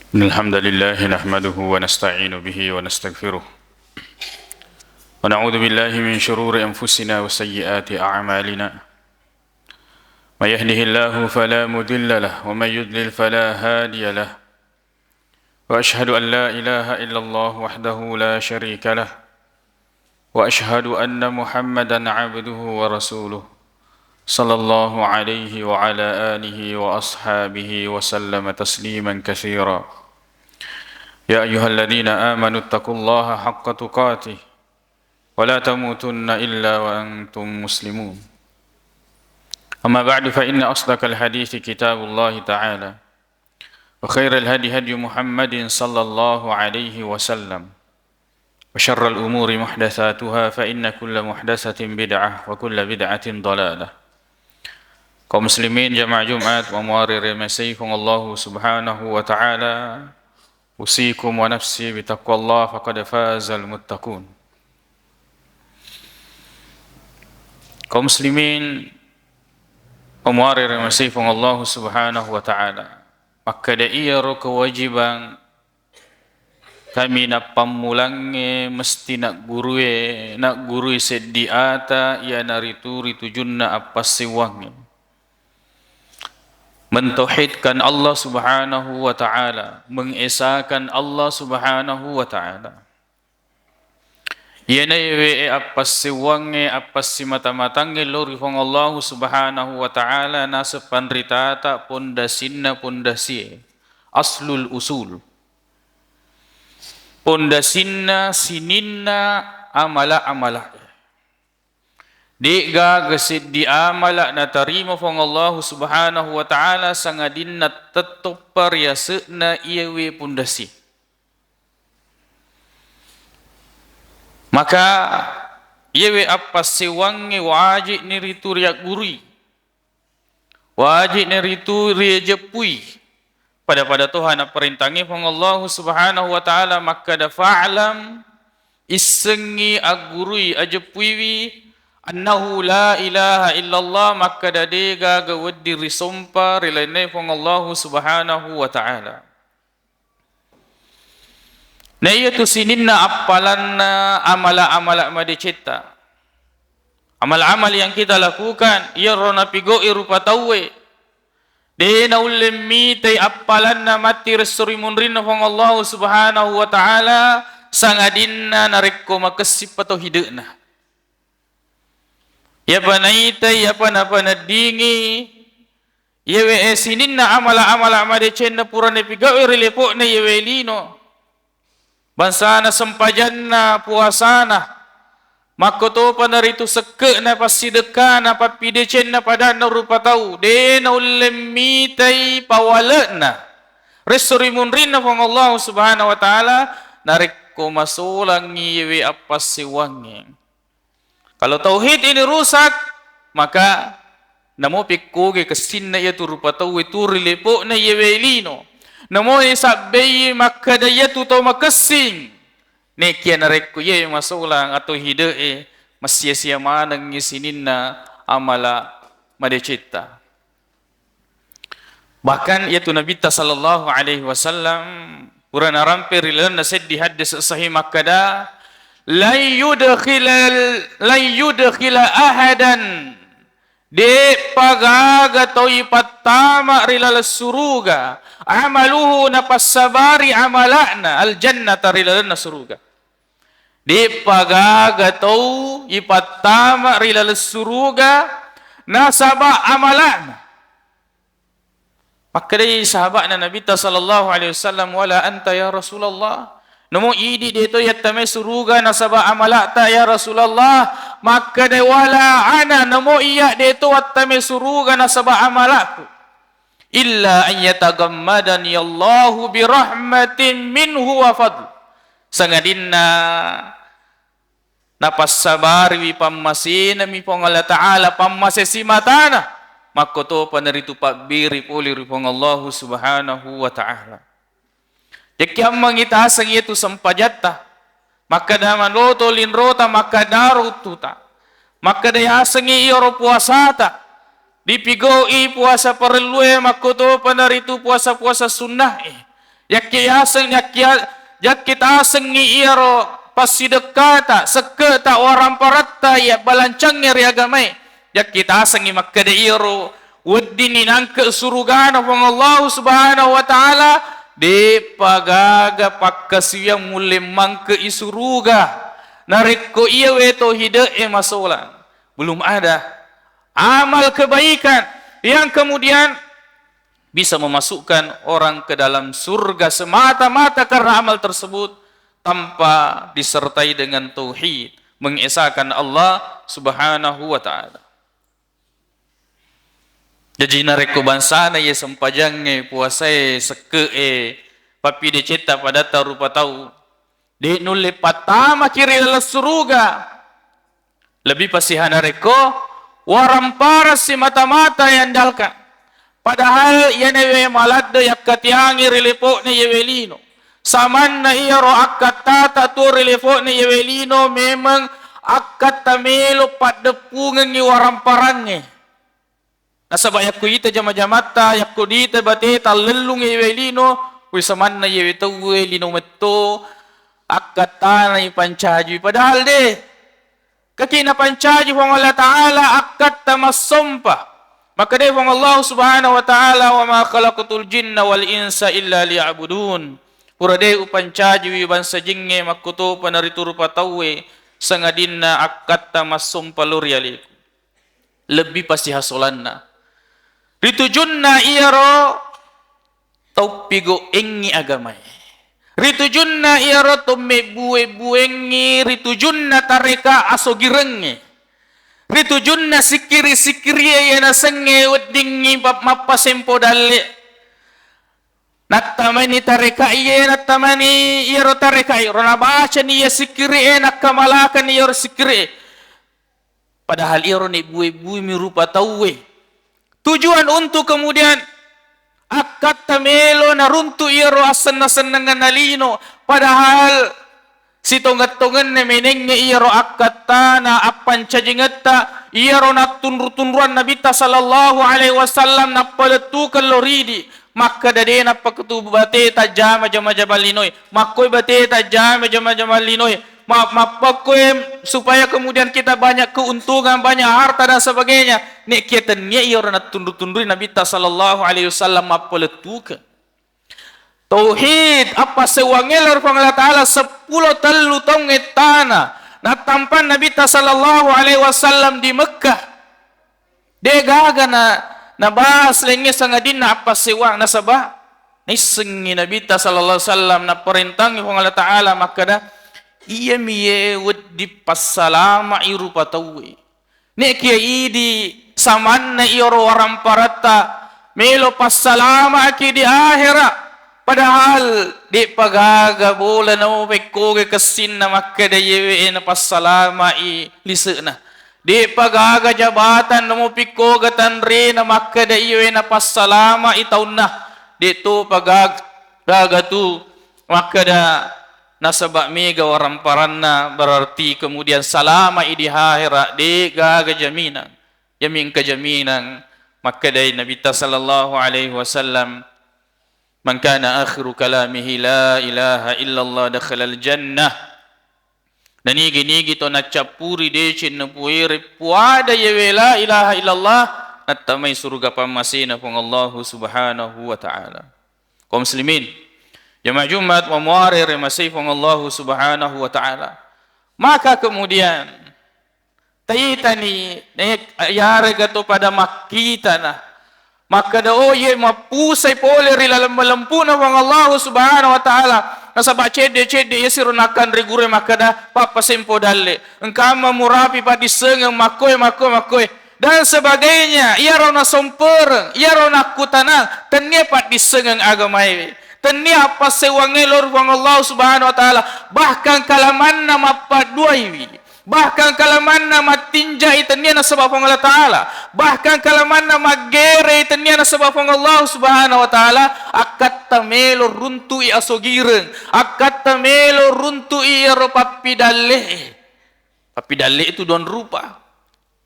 إن الحمد لله نحمده ونستعين به ونستغفره ونعوذ بالله من شرور أنفسنا وسيئات أعمالنا من يهده الله فلا مضل له ومن يضلل فلا هادي له وأشهد أن لا إله إلا الله وحده لا شريك له وأشهد أن محمدا عبده ورسوله صلى الله عليه وعلى آله وأصحابه وسلم تسليما كثيرا يا أيها الذين آمنوا اتقوا الله حق تقاته ولا تموتن إلا وأنتم مسلمون أما بعد فإن أصدق الحديث كتاب الله تعالى وخير الهدي هدي محمد صلى الله عليه وسلم وشر الأمور محدثاتها فإن كل محدثة بدعة وكل بدعة ضلالة. Kaum muslimin jamaah Jumat wa muarir masikum Allah subhanahu wa ta'ala usikum wa nafsi bitaqwallah faqad fazal muttaqun. Kaum muslimin wa muarir masikum Allah subhanahu wa ta'ala, maka da iya ro kewajiban kami nak pamulange mesti nak gurue sediata ia narituri tujunna apa siwange mentauhidkan Allah subhanahu wa ta'ala, mengesahkan Allah subhanahu wa ta'ala. Ia naiwe apa siwange apa si mata-matange lori hong Allah subhanahu wa ta'ala nasa pandritata pondasinna pondasi aslul usul pondasinna sininna amala diga gesit di amala na tarima fong Allah subhanahu wa ta'ala sangadin na tetupar yasena iyawe pundasi. Maka iyawe apa sewangi wajib niritu riak guri, wajib niritu riak jepui pada Tuhan perintangi fong Allah subhanahu wa ta'ala, maka da fa'alam isengi agurui ajepuiwi annahu la ilaha illallah, maka dadega gawadi risumpa rilainai fong Allah subhanahu wa ta'ala. Na iya tu sininna apalanna amala-amala madicita, amal-amal yang kita lakukan iya rona pigoi rupa tauwe dena ulemi tay apalanna mati resuri munrinna fong Allah subhanahu wa ta'ala sangadinna narikko makasip atau hidupna. Ya panaita ya panapana dingi ya we sininna amala-amala madecena purane pigawe rilepo na ya welino bansana sempajanna puasana makoto panaritu seke na pasidekana papidecena padana rupa tau dena ulemitai pawalena resuri munrinna fong Allah subhanahu wa ta'ala narikko masulangi we apa siwangi. Kalau tauhid ini rusak, maka namo pikkoge kasinna yatu rupa tauwe turilepo na yewelino. Namo isabay makadayatu tau makasing. Nekia narekko ye masulang atau hidee masya-sia manang isininna amala madecita. Bahkan yatu Nabi sallallahu alaihi wasallam purana rampir ilan nasid di hadis sahih makada la yudkhila ahadan de pagaga toy patama rilal suruga amaluhu napasabari amalana aljannata rilal suruga de pagaga toy ipatama rilal suruga nasaba amalana. Maka dari sahabatna Nabi sallallahu alaihi wasallam wala anta ya Rasulullah, namo idi dito yattame suruga nasaba amalata ya Rasulullah, maka de wala ana namo iya dito wattame suruga nasaba amalaku illa an yatagammadani Allahu bi rahmatin minhu wa fadl sangadinna napassabari wi pammasina mi pong Allah taala pammasesi matana makoto panaritu pabiri puli ri pong Allah subhanahu wa ta'ala. Jika mangitasang itu sampajata, maka daman loto linrota maka darututa, maka dayasangi iyo puasata, dipigoi puasa perlue makoto panaritu puasa-puasa sunnah yak kita sengi iro pasidekata seketa orang paratta ya balancangnya riagamai yak kita sengi makkade iro waddini nangke surugana pang Allah subhanahu wa ta'ala de pagaga pakkasiyang mulemang ke isuruga nareko iya weto hide masolang belum ada amal kebaikan yang kemudian bisa memasukkan orang ke dalam surga semata-mata karena amal tersebut tanpa disertai dengan tauhid, mengesahkan Allah Subhanahu wa taala. Jadi nareko bangsa na ye sempajang puasai seke papi de ceta pada rupa tahu de nulle patama kiri dalam surga lebih pasihan nareko warampara si mata-mata yang dalkan. Padahal yanewe maladde yakkatiangi rilipok ni yewelino. Saman na iya ro akkatata tu rilipok ni yewelino memang akkatamelo padepungan ni waramparange. Nasabak yakku ita jama-jamata yakku dita bateta lelung yewelino wi saman na yewetawe lino metto akkatana ipancaji. Padahal deh kakina pancaji wa Allah Ta'ala akkatamasompa. Maka dia firman Allah Subhanahu wa taala wa ma khalaqatul jinna wal insa illa liya'budun. Purade upancaji wi bansa jinge makuto panaritur patawe sangadinna akatta masum paluriali. Lebih pasti hasolanna. Ritujunna iyaro taupigo engi agamai. Ritujunna iyaro tomme buengi ritujunna tareka asogirenge. Ritujunna sikiri-sikiri yana senge weddingi mappa sempo dalle nattamani tareka iye nattamani iyaro tareka rona baca ni ya sikiri nakkamalakan iyaro sikiri padahal iyaro ni bui-bui mirupa tauwe tujuan untuk kemudian akad tamelo naruntu iyaro asen-asenangan nalino padahal si tonggat-tongan ne menengnya iyaro akkatana appan cajingetta iyaro nattunru-tunruan nabita sallallahu alaihi wasallam nappaletu kalloridi makka dade nappaketu bate tajama jama-jama linoi makkoi bate tajama jama-jama linoi mappakoi supaya kemudian kita banyak keuntungan banyak harta dan sebagainya nek kiatannya iyaro nattunru-tunrui nabita sallallahu alaihi wasallam mappaletu tauhid apa sewangelar Allah Ta'ala 10 telu tong etana natampan Nabi sallallahu alaihi wasallam di Mekah degaga na bahas lenge sangadina apa sewang nasabah nisengi Nabi sallallahu alaihi wasallam na perintangi Allah Ta'ala makada iya miye wedi passalama irupa tawi nek kia idi samanna iyoro waramparata melo passalama aki di akhirat padahal di pagaga bola na pekko ke kesin na makka yewe na passalama i liseuna di pagaga jabatan na pekko ke tanre na makka yewe na passalama i taunna di tu pagaga tu makka da nasabak mega waramparanna berarti kemudian salama i di akhirat di gaga jaminan yamin kejaminan makka dai Nabi sallallahu alaihi wasallam man kana akhiru kalamihi la ilaha illallah dakhalal jannah dan nigi to nacapuri decin napuire puada yewe la ilaha illallah natamai surga pamasina pun Allah subhanahu wa ta'ala kaum muslimin jamaah Jumat wa muarir masih pun Allah subhanahu wa ta'ala maka kemudian tayitani yare gato pada makita na maka da oye mapusay pole rilalamalampuna wang Allah subhanahu wa ta'ala nasabak cede yasirunakan rigure maka da papasempo dalle engkama murapi padisengang makoy dan sebagainya iya rona sompereng iya rona kutanang tanya padisengang agamai tanya apa sewangelor wang Allah subhanahu wa ta'ala bahkan kalamanna mapaduaiwi bahkan kalaman nama tinjai tanya na sebab Allah Ta'ala bahkan kalaman nama gere tanya na sebab Allah Subhanahu Wa Ta'ala akat tamelo runtu i asogireng akat tamelo runtu i papi dalle itu don rupa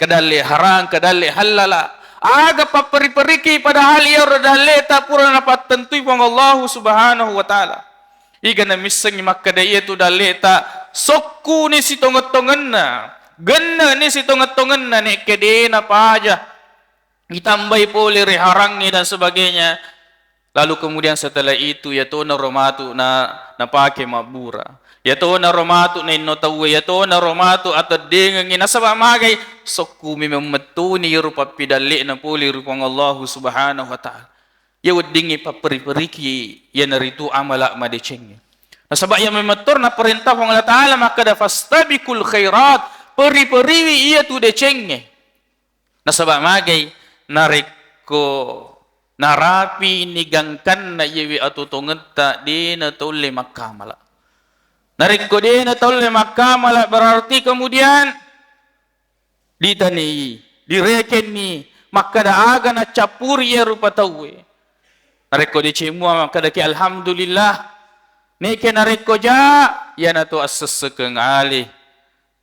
kedalle harang kedalle halala aga paperi-periki padahal ia rodaleta pura dapat tentui pang Allah subhanahu wa ta'ala. Iga na misang makada iya tu daleta sokku ni si tongot-tongen na genna ni si tongot-tongen na ni kede na pa aja ditambah pole riharang ni dan sebagainya. Lalu kemudian setelah itu ya to na romatu na napake mabura ya to na romatu na inotawe ya to na romatu atau dengan inasaba magay sokku memang metuni rupa pidali na pole rupang Allah subhanahu wa ta'ala. Ya wadingi paperi-periki ya naritu amala madeceng. Nah sebab yang mematur na perintah Allah Ta'ala maka da fastabikul khairat peri-periwi iya tu deceng. Nah sebab magay nariko narapi nigangkan na yewi atu tongenta di na tole makamala. Nariko di na tole makamala berarti kemudian ditani direken ni maka da aga na capuri ya rupa tawe. Nareko di cemua maka daki alhamdulillah neke nareko ja ya na to assesekeng ali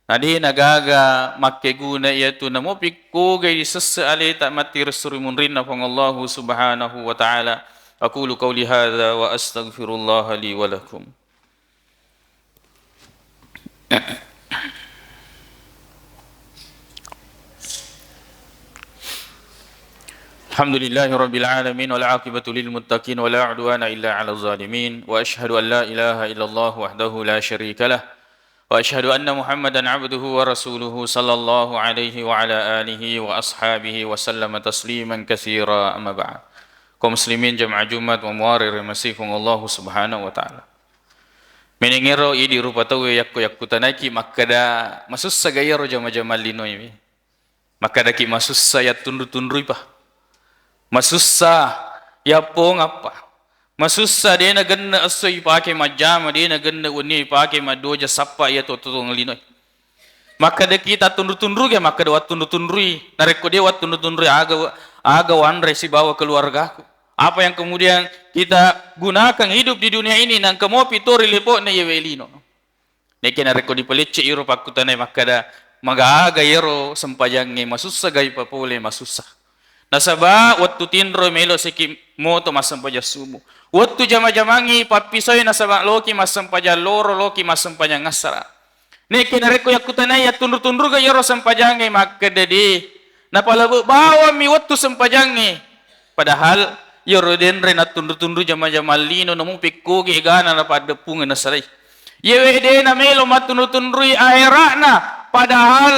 nadi nagaga makke guna iatu namo pikko gai sesse ali tak mati resuri munrinna pang Allah subhanahu wa ta'ala. Aqulu qawli hadza wa astaghfirullah li wa lakum. Alhamdulillahi rabbil alamin wal aqibatu lil muttaqin wa la udwana illa 'alal zalimin wa asyhadu an la ilaha illallah wahdahu la syarika lah wa asyhadu anna Muhammadan 'abduhu wa rasuluhu sallallahu alaihi wa ala alihi wa ashabihi wa sallama tasliman katsira amma ba'd. Kaum muslimin jamaah Jumat wa muwarir masifung Allah subhanahu wa ta'ala. Menengero idi rupa tawe yakku tanaki makada masussa gayaro jama-jama linoy. Makada ki masussa ya tundu-tundui pa. Masussa ya pong apa masussa dia na ganna asoy pake majama dia na ganna uni pake madoja sappa ya to linoy maka de kita tundu-tundu ya maka de wat tundu-tundui nareko dia wat tundu-tundui aga wanre si bawa keluargaku apa yang kemudian kita gunakan hidup di dunia ini nang kemo pitori lepo na yewelino neke nareko di pelecce iro pakutane maka da magaga yero sempajange masussa gay papole masussa. Nasaba wattu tinro melo siki moto masampaja sumu. Wattu jama-jamangi papisoy nasaba loki masampaja loro loki masampaja ngasara. Neke nareko yakutanay at tundur-tundur ga yaro sampajangi makadadi. Napalabu bawa mi wattu sampajangi. Padahal yaro denre na tundur-tundur jama-jama lino namu pikkugi igana na padapungan nasaray. Yewe de na melo matundur-tunduri aherakna padahal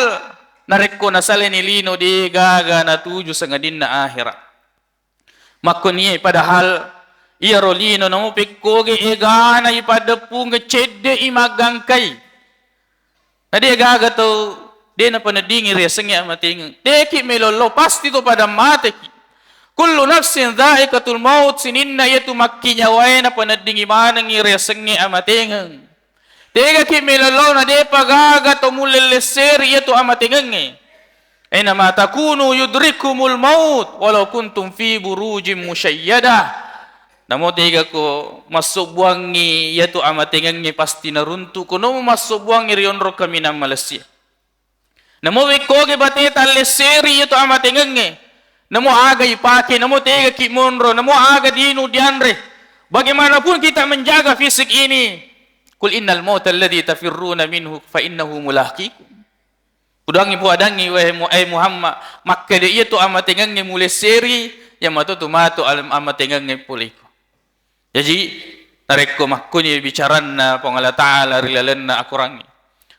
nareko nasale ni lino di gaga na tuju sa ngadin na ahira. Makoniye padahal iya rolino na mupikoge egana ipadapung ngecede imagangkay. Na di gaga to di na panadingi resengya mating. Deki melolo pasti to pada mateki. Kullu nafsin dhaikatul maut sininna yatu makkinyaway na panadingi manang resengya amating. Tega ki melolo na de pagaga to muleleser ito amatingenge. Aina ma takunu yudrikumul maut walau kuntum fi burujim musyayyada. Namo tega ko masubuangi ito amatingenge pasti naruntu kuno masubuangi rionro kami na Malaysia. Namo wikoge bateta leseri ito amatingenge. Namo aga ipake namo tega ki monro namo aga dinu dianre. Bagaimanapun kita menjaga fisik ini. Kul innal mauta alladhi tafirruna minhu fa innahu mulaqikum. Udangi po adangi wahai Muhammad makka de itu amatengange mule seri yang mato tumato amatengange puliko. Jadi nareko makkunyi bicaranna pangala taala rilalanna akurangi.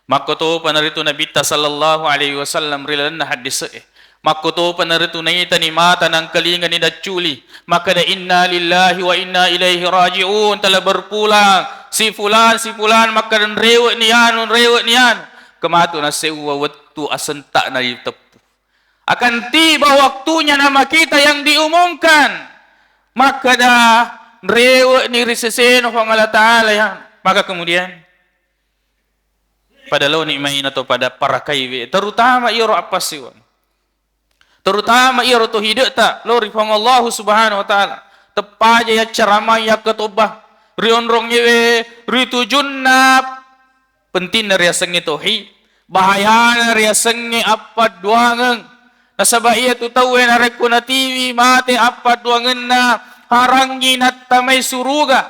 Makko panaritu Nabi sallallahu alaihi wasallam rilalanna hadis Makko panaritu naita ni mata nang kalinga ni daculi. Maka da inna lillahi wa inna ilaihi rajiun telah berpulang si fulan maka dan rewek nian kematu na sewa waktu asentak na ditepu akan tiba waktunya nama kita yang diumumkan maka dah rewek ni riseseno Allah Ta'ala yang maka kemudian pada lo nikmain atau pada para kaiwe terutama iro apa siwan terutama iro tu hidup tak lo rifang Allah Subhanahu Wa Ta'ala tepaja ya ceramah ya ketubah rionrong yewe ritu junnap penting dari asengnya tauhid bahaya dari asengnya apa duangang Nasaba iya tu tahu na rekko na TV mate apa duangan na harangi na tamay suruga.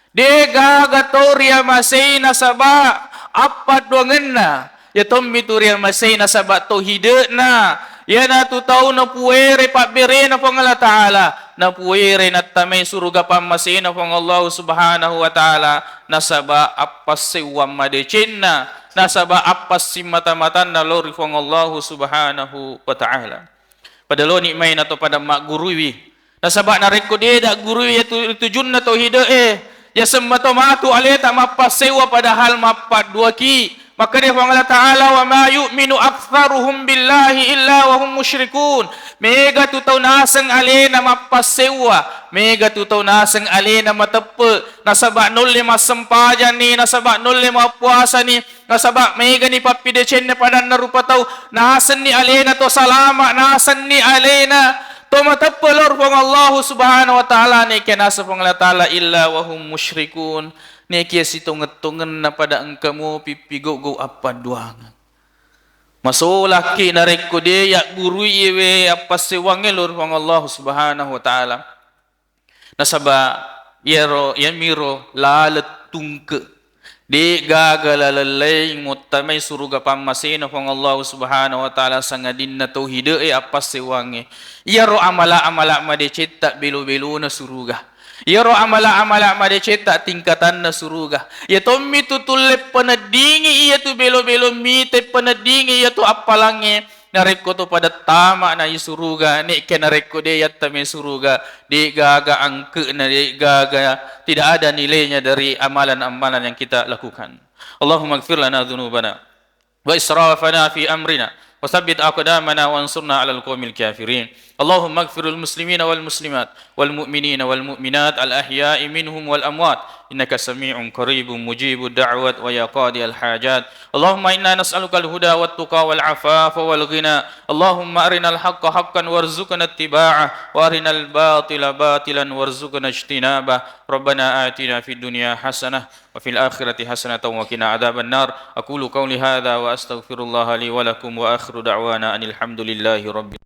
De gagatoria masay nasaba apa duangan na. Ya tommi turia masay nasaba to hide na. Ya na tu tahu na puere pa bere na pong Allah Ta'ala. Na puere na tamay suruga pa masay na pong Allah Subhanahu wa Ta'ala. Nasaba apas siwam madecin na. Nasaba apas si mata-matan na lori pong Allah Subhanahu wa Ta'ala. Pada lo ni may na to pada mak guruwi. Nasaba na rekko de da guruwi itu jun na to hide ya semma to matu aleta mapas sewa padahal mapat dua ki. Maka dia Allah Ta'ala wa ma yu'minu aktsaruhum billahi illa wa hum musyrikun. Mega tu tau nasang alena mapasewa. Mega tu tau nasang alena matepe. Nasabak nul lima sempajan ni. Nasabak nul lima puasa ni. Nasabak mega ni papi decen pada narupa tau. Nasan ni alena to salama. Nasan ni alena. To matepe lor pong Allah Subhanahu wa Ta'ala ni kenasa pong Allah Ta'ala illa wa hum musyrikun. Ni kia situ ngetungan na pada engkamu pipigo-go apa duangan. Masolah ki nareko de ya guru iwe apa sewange lor pang Allah Subhanahu wa Ta'ala. Nasaba yero yamiro lalat tungke. De gagalalay mutamay suruga pamasina pang Allah Subhanahu wa Ta'ala sangadin na tauhid apa sewange. Yero amala-amala madecita bilu-bilu na suruga. Yaro amala-amala madecetak tingkatan na suruga. Ya tommi tu tulip panadingi iya tu belo-belo mite panadingi iya tu apalange nareko tu pada tama na suruga ni ke nareko de yatta me suruga di gaga angke na di gaga tidak ada nilainya dari amalan-amalan yang kita lakukan. Allahumma ighfir lana dhunubana wa israfana fi amrina وثبت أقدامنا وانصرنا على القوم الكافرين اللهم اغفر المسلمين والمسلمات والمؤمنين والمؤمنات الأحياء منهم والأموات إنك سميع قريب مجيب الدعوات ويا قاضي الحاجات اللهم إنا نسألك الهدى والتقى والعفاف والغنى اللهم أرنا الحق حقا وارزقنا اتباعه وأرنا الباطل باطلا وارزقنا اجتنابه ربنا آتنا في الدنيا حسنة وفي الآخرة حسنة وقنا عذاب النار أقول قولي هذا وأستغفر الله لي ولكم وآخر دعوانا أن الحمد لله رب